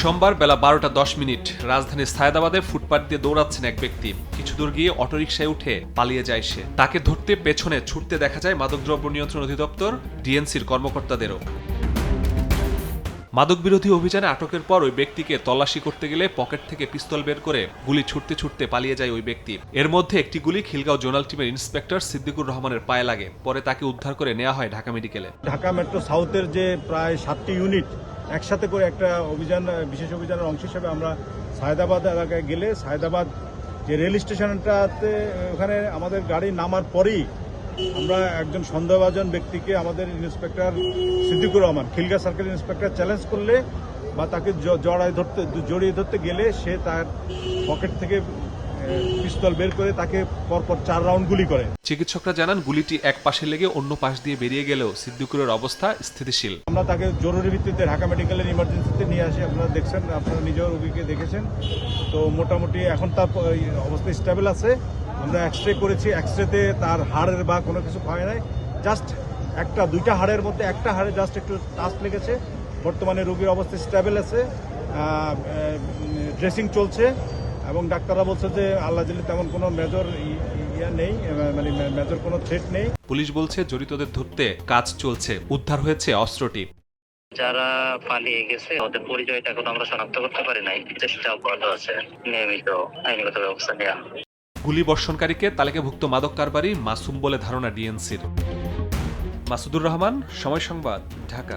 সোমবার বেলা 12:10 রাজধানীর সায়েদাবাদে ফুটপাত দিয়ে দৌড়াচ্ছেন এক ব্যক্তি। কিছু দূর গিয়ে অটোরিকশায় উঠে পালিয়ে যায় সে। তাকে ধরতে পেছনে ছুটতে দেখা যায় মাদকদ্রব্য নিয়ন্ত্রণ অধিদপ্তর ডিএনসির কর্মকর্তাদেরও। মাদক বিরোধী অভিযানে আটকের পর ওই ব্যক্তিকে তল্লাশি করতে গেলে পকেট থেকে পিস্তল বের করে গুলি ছুটতে ছুটতে পালিয়ে যায় ওই ব্যক্তি। এর মধ্যে একটি গুলি খিলগাঁও জোনাল টিমের ইন্সপেক্টর সিদ্দিকুর রহমানের পায়ে লাগে। পরে তাকে উদ্ধার করে নেওয়া হয় ঢাকা মেডিকেলে। ঢাকা মেট্রো সাউথের যে প্রায় 7টি ইউনিট একসাথে করে একটা অভিযান, বিশেষ অভিযানের অংশ হিসেবে আমরা সায়েদাবাদ এলাকায় গেলে সায়েদাবাদ যে রেল স্টেশনটাতে ওখানে আমাদের গাড়ি নামার পরেই আমরা একজন সন্দেহভাজন ব্যক্তিকে আমাদের inspector Siddiqur Rahman Khilgaon circle inspector challenge করলে বা তাকে জড়িয়ে ধরতে গেলে সে তার পকেট থেকে পিস্তল বের করে তাকে পরপর 4 রাউন্ড গুলি করে। চিকিৎসকরা জানান গুলিটি এক পাশে লেগে অন্য পাশ দিয়ে বেরিয়ে গেলেও সিদ্দিকুরের অবস্থা স্থিতিশীল। আমরা তাকে জরুরি ভিত্তিতে ঢাকা মেডিকেলের ইমার্জেন্সিতে নিয়ে আসি। আপনারা দেখছেন, আপনারা নিজেও রোগীকে দেখেছেন। তো মোটামুটি এখন তার অবস্থা স্টেবল আছে। আমরা এক্সরে করেছি, এক্সরেতে তার হাড়ের বা কোনো কিছু হয় নাই, জাস্ট দুইটা হাড়ের মধ্যে একটা হাড়ে জাস্ট একটু টাচ লেগেছে। বর্তমানে রোগীর অবস্থা স্টেবল আছে, ড্রেসিং চলছে এবং ডাক্তাররা বলছে যে আল্লাহ দিলে তেমন কোনো মেজর নেই, মানে মেজর কোনো থ্রেট নেই। পুলিশ বলছে জড়িতদের ধরতে কাজ চলছে। উদ্ধার হয়েছে অস্ত্রটি। যারা পালিয়ে গেছে ওদের পরিচয়টা এখন আমরা শনাক্ত করতে পারি নাই। চেষ্টা অব্যাহত আছে, নিয়মিত আইনগত ব্যবস্থা নেওয়া। গুলি বর্ষণকারীকে তালিকাভুক্ত মাদক কারবারি মাসুম বলে ধারণা ডিএনসির। মাসুদুর রহমান, সময় সংবাদ, ঢাকা।